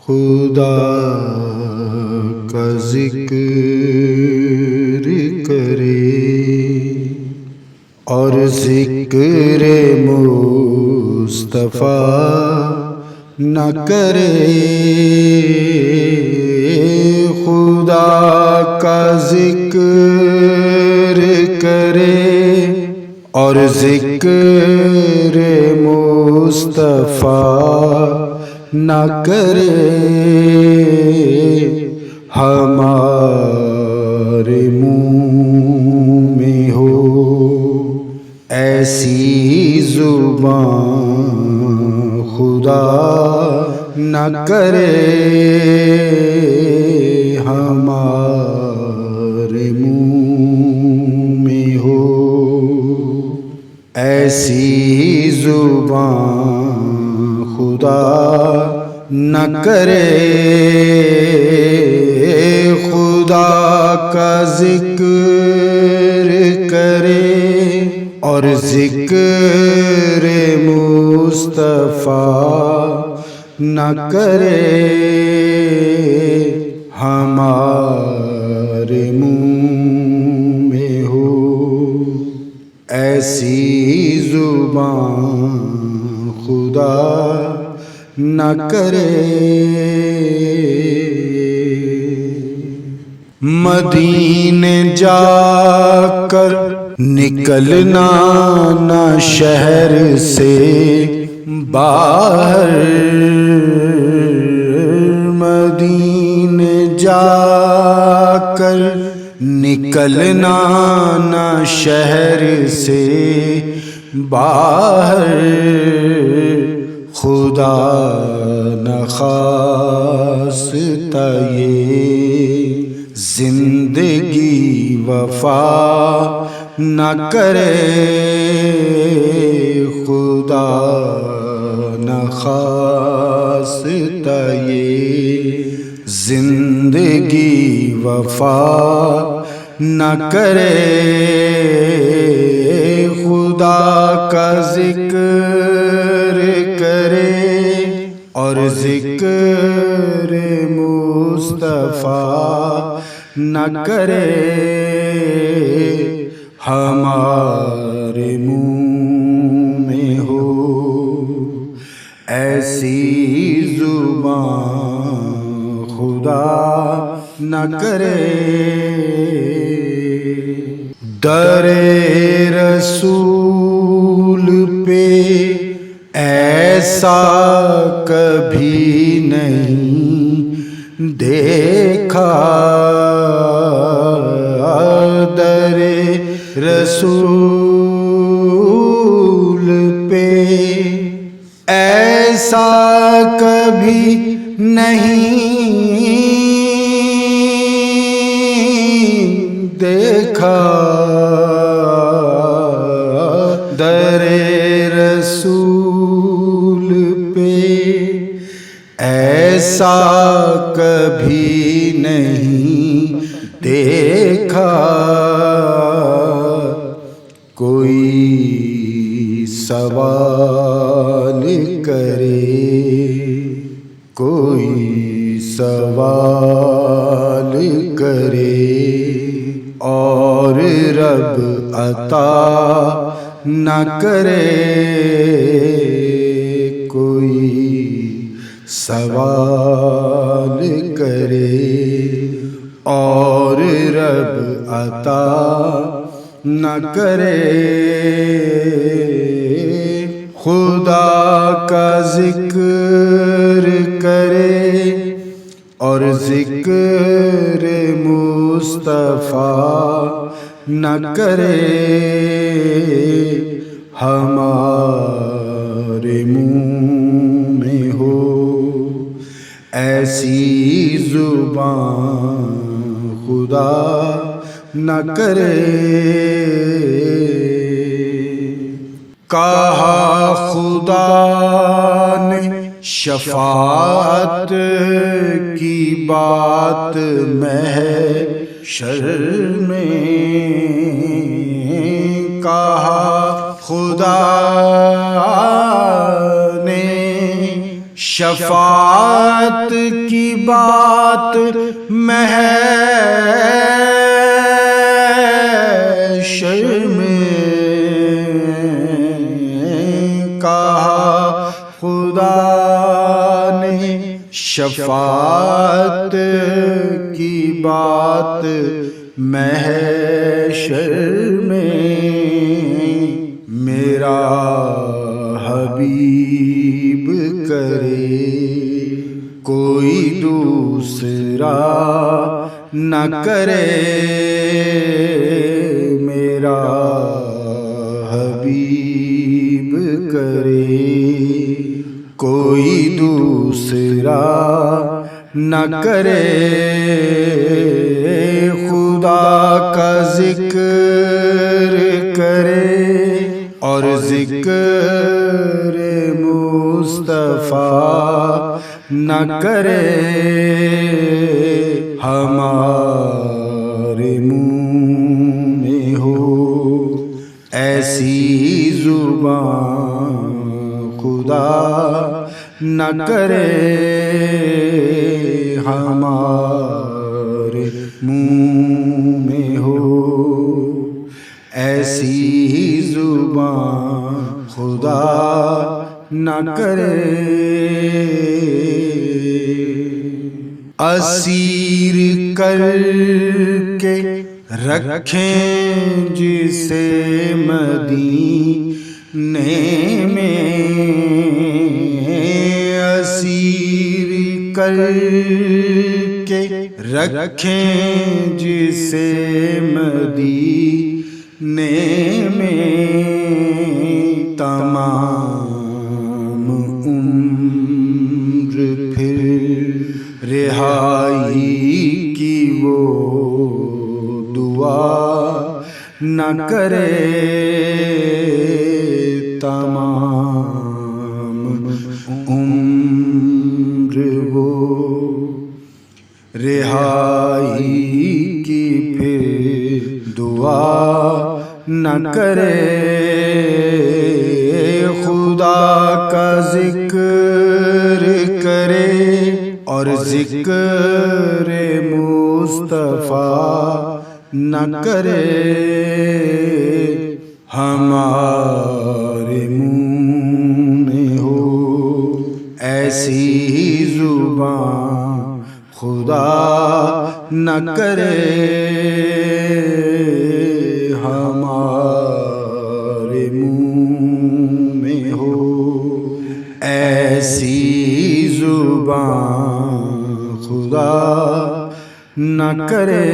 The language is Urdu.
خدا کا ذکر کرے اور ذکر مصطفیٰ نہ کرے، خدا کا ذکر کرے اور ذکر مصطفیٰ نہ کرے، ہمارے منہ میں ہو ایسی زبان خدا نہ کرے، ہمارے منہ میں ہو ایسی زبان خدا نہ کرے، خدا کا ذکر کرے اور ذکر مصطفیٰ نہ کرے، ہمارے منہ میں ہو ایسی زبان خدا نہ کرے۔ مدینے جا کر نکلنا نہ شہر سے باہر، مدینے جا کر نکلنا نہ شہر سے باہر، خدا نخواستہ یہ زندگی وفا نہ کرے، خدا نخواستہ یہ زندگی وفا نہ کرے، خدا کا ذکر کرے اور ذکر مصطفیٰ نہ کرے، ہمارے منہ میں ہو ایسی زبان خدا نہ کرے۔ در رسول پہ ایسا کبھی نہیں دیکھا، در رسول پہ ایسا کبھی نہیں دیکھا، در رسول پہ ایسا کبھی نہیں دیکھا، کوئی سوال کرے، کوئی سوال کرے اور رب عطا نہ کرے، کوئی سوال کرے اور رب عطا نہ کرے، خدا کا ذکر کرے اور ذکر مصطفیٰ نہ کرے، ہمارے منہ میں ہو ایسی زبان خدا نہ کرے۔ کہا خدا نے شفاعت کی بات محشر میں، کہا خدا نے شفاعت کی بات محشر میں کہا خدا نے، شفاعت کی بات محشر میں میرا حبیب کرے، کوئی دوسرا نہ کرے، میرا حبیب کرے، کوئی دوسرا نہ کرے، خدا کا ذکر کرے اور ذکر مصطفیٰ نہ کرے، ہمارے منہ میں ہو ایسی زبان خدا نہ کرے، ہمارے منہ میں ہو ایسی زبان خدا نہ کرے، اسیر کر کے رکھیں جسے مدینے میں، اسیر کر کے رکھیں جسے مدینے میں، تمام عمر پھر رہائی کی وہ دعا نہ کرے، تمام عمر وہ رہائی کی پھر دعا نہ کرے، خدا کا ذکر کرے اور ذکر مصطفیٰ نہ کرے، ہمارے منہ میں ہو ایسی زبان خدا نہ کرے، ہمارے منہ میں ہو ایسی زبان خدا نہ کرے۔